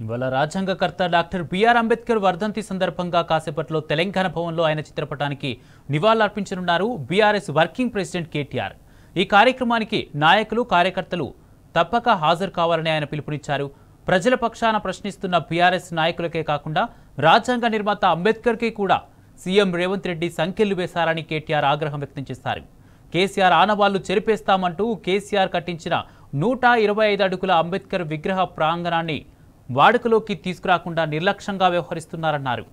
ఇవాళ రాజ్యాంగకర్త doctor BR Ambedkar వర్ధంతి సందర్భంగా కాసేపట్లో తెలంగాణ భవన్లో ఆయన చిత్రపటానికి నివాళులర్పించనున్నారు బీఆర్ఎస్ వర్కింగ్ ప్రెసిడెంట్ కేటీఆర్. ఈ కార్యక్రమానికి నాయకులు కార్యకర్తలు తప్పక హాజరు కావాలని ఆయన పిలుపునిచ్చారు. ప్రజల పక్షాన ప్రశ్నిస్తున్న బీఆర్ఎస్ నాయకులకే కాకుండా రాజ్యాంగ నిర్మాత అంబేద్కర్కి కూడా సీఎం రేవంత్ రెడ్డి సంకెళ్లు వేశారని కేటీఆర్ ఆగ్రహం వ్యక్తం చేశారు. కేసీఆర్ ఆనవాళ్లు చెరిపేస్తామంటూ కేసీఆర్ కట్టించిన 125 అడుగుల అంబేద్కర్ విగ్రహ ప్రాంగణాన్ని వాడుకలోకి తీసుకురాకుండా నిర్లక్ష్యంగా వ్యవహరిస్తున్నారన్నారు.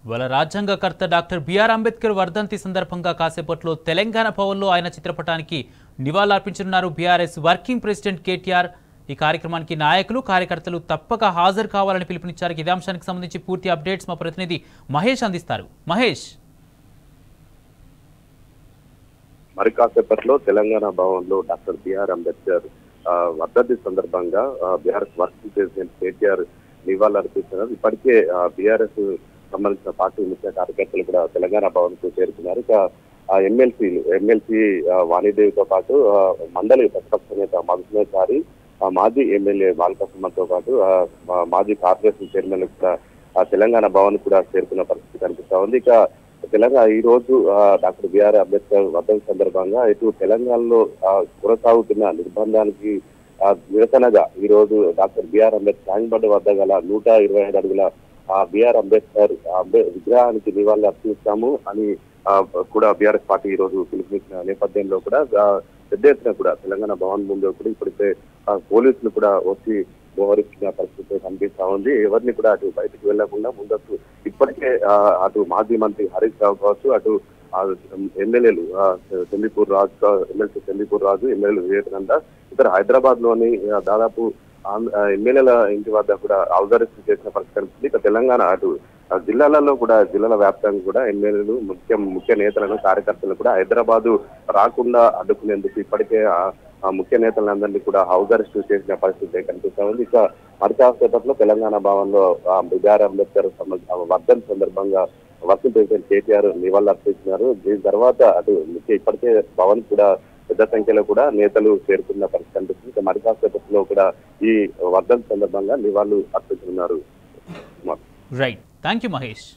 ఇవాళ రాజ్యాంగకర్త డాక్టర్ బిఆర్ అంబేద్కర్ వర్ధంతి సందర్భంగా కాసేపట్లో తెలంగాణ భవన్లో ఆయన చిత్రపటానికి నివాళులర్పించనున్నారు బీఆర్ఎస్ వర్కింగ్ ప్రెసిడెంట్ కేటీఆర్. ఈ కార్యక్రమానికి నాయకులు కార్యకర్తలు తప్పక హాజరు కావాలని పిలుపునిచ్చారు. ఇదే అంశానికి సంబంధించి పూర్తి అప్డేట్స్ మా ప్రతినిధి మహేష్ అందిస్తారు. మహేష్, మరి కాసేపట్లో తెలంగాణ భవన్లో డాక్టర్ బిఆర్ అంబేద్కర్ వర్ధంతి సందర్భంగా బీఆర్ఎస్ వర్కింగ్ ప్రెసిడెంట్ కేటీఆర్ నివాళులర్పిస్తున్నారు. ఇప్పటికే బీఆర్ఎస్ సంబంధించిన పార్టీ ముఖ్య కార్యకర్తలు కూడా తెలంగాణ భవన్ కు చేరుకున్నారు. ఇక ఎమ్మెల్సీ వాణిదేవితో పాటు మండలి ప్రతిపక్ష నేత మధుసూదన్, మాజీ ఎమ్మెల్యే బాలకృష్ణతో పాటు మాజీ కార్పొరేషన్ చైర్మన్ కూడా తెలంగాణ భవన్ కూడా చేరుకున్న పరిస్థితి కనిపిస్తా ఉంది. ఇక తెలంగాణ ఈ రోజు డాక్టర్ బిఆర్ అంబేద్కర్ వర్ధంతి సందర్భంగా ఇటు తెలంగాణలో కొనసాగుతున్న నిర్బంధానికి నిరసనగా ఈ రోజు డాక్టర్ బిఆర్ అంబేద్కర్ ట్యాంక్ వద్ద గల 125 అడుగుల బిఆర్ అంబేద్కర్ విగ్రహానికి నివాళులు అర్పిస్తాము అని కూడా బీఆర్ఎస్ పార్టీ ఈ రోజు పిలుపునిచ్చిన నేపథ్యంలో కూడా పెద్ద ఎత్తున కూడా తెలంగాణ భవన్ ముందు కూడా ఇప్పటికే పోలీసులు కూడా వచ్చి మోహరించిన పరిస్థితి కనిపిస్తా ఉంది. ఎవరిని కూడా అటు బయటకు వెళ్లకుండా ముందస్తు ఇప్పటికే అటు మాజీ మంత్రి హరీష్ రావు కావచ్చు, అటు ఎమ్మెల్యేలు ఎమ్మెల్సీ చెందిపూర్ రాజు, ఎమ్మెల్యేలు వివేకానంద, ఇతర హైదరాబాద్ లోని దాదాపు ఎమ్మెల్యేల ఇంటి వద్ద కూడా హౌస్ చేసిన పరిస్థితి కనిపిస్తుంది. ఇక తెలంగాణ అటు జిల్లాలలో కూడా జిల్లాల వ్యాప్తంగా కూడా ఎమ్మెల్యేలు ముఖ్య నేతలను కార్యకర్తలను కూడా హైదరాబాదు రాకుండా అడ్డుకునేందుకు ఇప్పటికే ముఖ్య నేతలందరినీ కూడా హౌస్ అరెస్ట్ చేసిన పరిస్థితి కనిపిస్తా ఉంది. ఇక మరికాసేపట్లో తెలంగాణ భవన్ లో బిఆర్ అంబేద్కర్ వర్ధంతి సందర్భంగా వర్కింగ్ ప్రెసిడెంట్ కేటీఆర్ నివాళులర్పిస్తున్నారు. దీని తర్వాత అటు ఇప్పటికే భవన్ కూడా పెద్ద సంఖ్యలో కూడా నేతలు చేరుకున్న పరిస్థితి కనిపిస్తుంది. ఇక మరికాసేపట్లో కూడా ఈ వర్ధంతి సందర్భంగా నివాళులు అర్పిస్తున్నారు. Right, thank you Mahesh.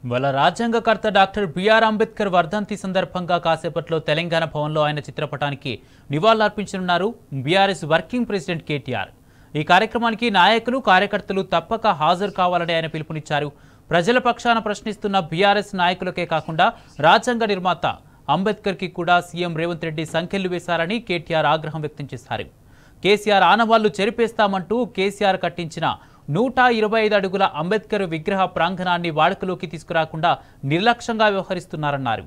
ఇవాళ రాజ్యాంగకర్త డాక్టర్ బిఆర్ అంబేద్కర్ వర్ధంతి సందర్భంగా కాసేపట్లో తెలంగాణ భవన్లో ఆయన చిత్రపటానికి నివాళులర్పించనున్నారు బీఆర్ఎస్ వర్కింగ్ ప్రెసిడెంట్ కేటీఆర్. ఈ కార్యక్రమానికి నాయకులు కార్యకర్తలు తప్పక హాజరు కావాలని ఆయన పిలుపునిచ్చారు. ప్రజల పక్షాన ప్రశ్నిస్తున్న బీఆర్ఎస్ నాయకులకే కాకుండా రాజ్యాంగ నిర్మాత అంబేద్కర్కి కూడా సీఎం రేవంత్ రెడ్డి సంకెళ్లు వేశారని కేటీఆర్ ఆగ్రహం వ్యక్తం చేశారు. కేసీఆర్ ఆనవాళ్లు చెరిపేస్తామంటూ కేసీఆర్ కట్టించిన 125 అడుగుల అంబేద్కర్ విగ్రహ ప్రాంగణాన్ని వాడుకలోకి తీసుకురాకుండా నిర్లక్ష్యంగా వ్యవహరిస్తున్నారన్నారు.